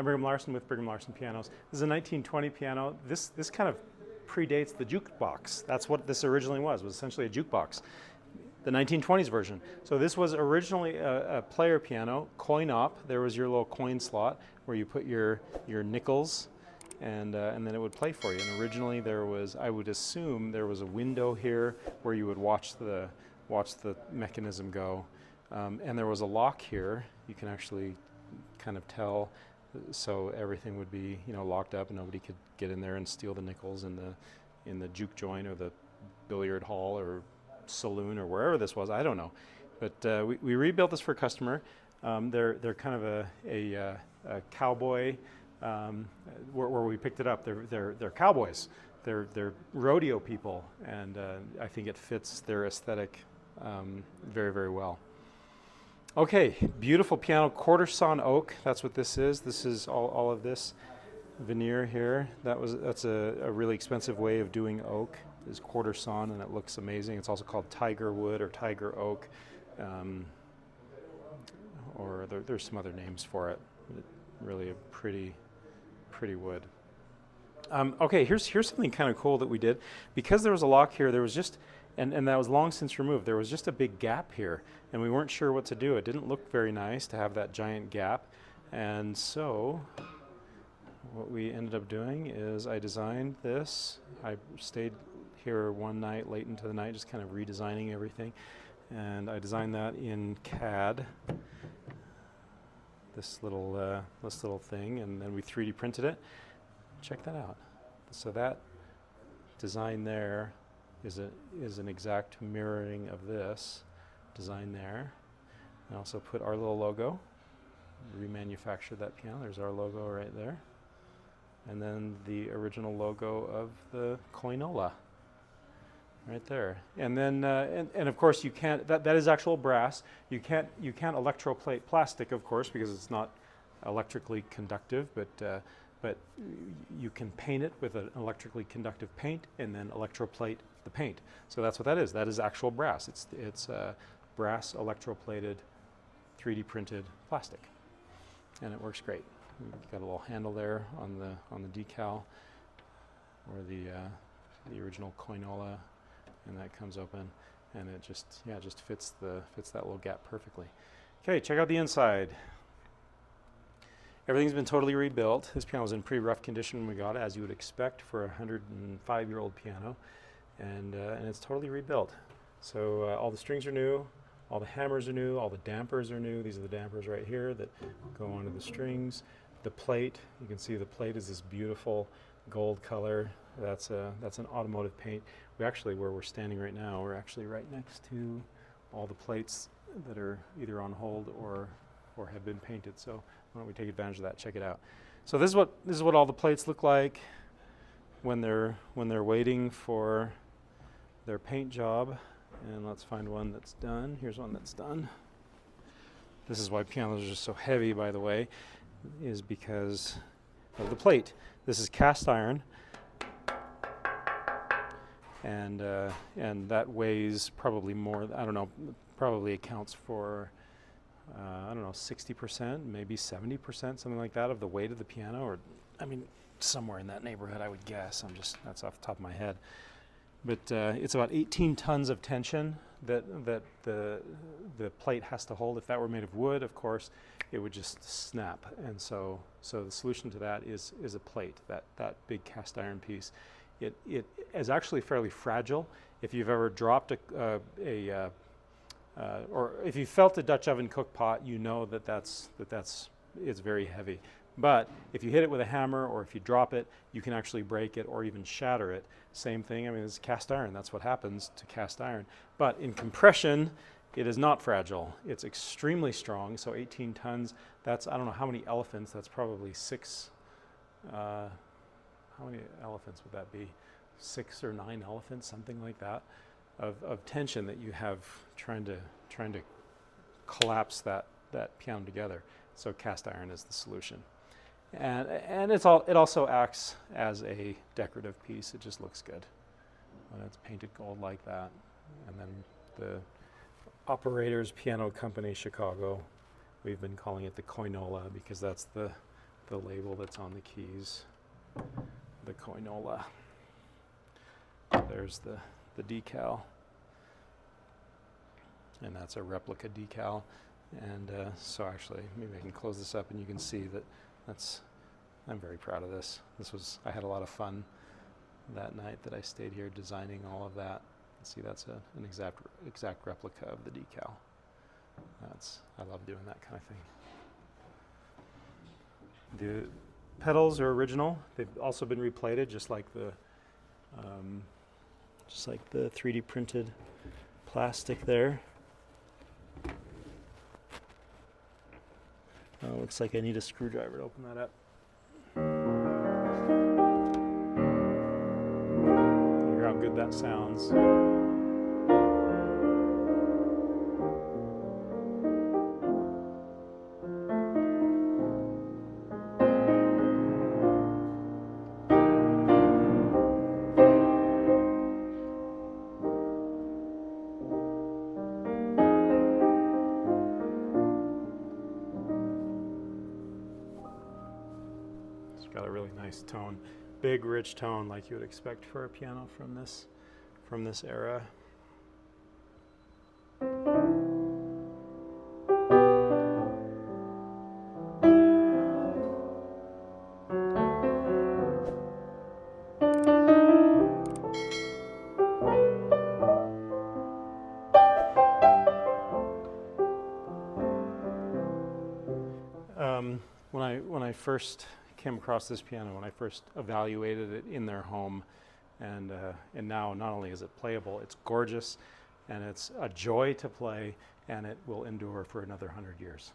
I'm Brigham Larson with Brigham Larson Pianos. This is a 1920 piano. This kind of predates the jukebox. That's what this originally was essentially a jukebox, the 1920s version. So this was originally a player piano, coin op. There was your little coin slot where you put your nickels, and then it would play for you. And originally there was, I would assume, there was a window here where you would watch the mechanism go, and there was a lock here. You can actually kind of tell, so everything would be, you know, locked up and nobody could get in there and steal the nickels in the juke joint or the billiard hall or saloon or wherever this was. I don't know, but we rebuilt this for a customer. They're kind of a cowboy. Where we picked it up, they're cowboys. They're rodeo people, and I think it fits their aesthetic very, very well. Okay, beautiful piano, quartersawn oak. That's what this is. This is all of this veneer here. That's a really expensive way of doing oak, is quartersawn, and it looks amazing. It's also called tiger wood or tiger oak, or there's some other names for it. Really a pretty wood. Okay, here's something kind of cool that we did. Because there was a lock here, there was just, and that was long since removed, there was just a big gap here, and we weren't sure what to do. It didn't look very nice to have that giant gap, and so what we ended up doing is I designed this. I stayed here one night, late into the night, just kind of redesigning everything, and I designed that in CAD, this little thing, and then we 3D printed it. Check that out. So that design there is an exact mirroring of this design there. And also put our little logo, remanufactured that piano. There's our logo right there. And then the original logo of the Coinola right there. And then and of course you can't, that is actual brass. You can't electroplate plastic, of course, because it's not electrically conductive, but you can paint it with an electrically conductive paint and then electroplate the paint. So that's what that is. That is actual brass. It's brass electroplated 3D printed plastic, and it works great. We've got a little handle there on the decal, or the original Coinola, and that comes open, and it just fits that little gap perfectly. Okay, check out the inside. Everything's been totally rebuilt. This piano was in pretty rough condition when we got it, as you would expect for a 105-year-old piano, and it's totally rebuilt. So all the strings are new, all the hammers are new, all the dampers are new. These are the dampers right here that go onto the strings. The plate, you can see the plate is this beautiful gold color. That's an automotive paint. We actually, where we're standing right now, we're actually right next to all the plates that are either on hold or have been painted. So why don't we take advantage of that? Check it out. So this is what all the plates look like when they're waiting for their paint job. And let's find one that's done. Here's one that's done. This is why pianos are just so heavy, by the way, is because of the plate. This is cast iron, and that weighs probably more. I don't know. Probably accounts for I don't know, 60%, maybe 70%, something like that, of the weight of the piano, or I mean, somewhere in that neighborhood, I would guess. That's off the top of my head. But it's about 18 tons of tension that the plate has to hold. If that were made of wood, of course, it would just snap. And so the solution to that is a plate, that big cast iron piece. It is actually fairly fragile. If you've ever dropped or if you felt a Dutch oven cook pot, you know it's very heavy. But if you hit it with a hammer, or if you drop it, you can actually break it or even shatter it. Same thing. I mean, it's cast iron. That's what happens to cast iron. But in compression, it is not fragile. It's extremely strong. So 18 tons. That's, I don't know how many elephants. That's probably 6. How many elephants would that be? 6 or 9 elephants, something like that, of tension that you have trying to collapse that piano together. So cast iron is the solution. And it also acts as a decorative piece. It just looks good when it's painted gold like that. And then the Operators Piano Company, Chicago, we've been calling it the Coinola because that's the the label that's on the keys, the Coinola. There's the decal, and that's a replica decal. And so actually, maybe I can close this up and you can see that I'm very proud of this. I had a lot of fun that night that I stayed here designing all of that. See, that's an exact replica of the decal. I love doing that kind of thing. The pedals are original. They've also been replated, just like the 3D printed plastic there. Looks like I need a screwdriver to open that up. Hear how good that sounds. Got a really nice tone, big rich tone like you would expect for a piano from this era. When I first came across this piano, when I first evaluated it in their home, and now not only is it playable, it's gorgeous, and it's a joy to play, and it will endure for another 100 years.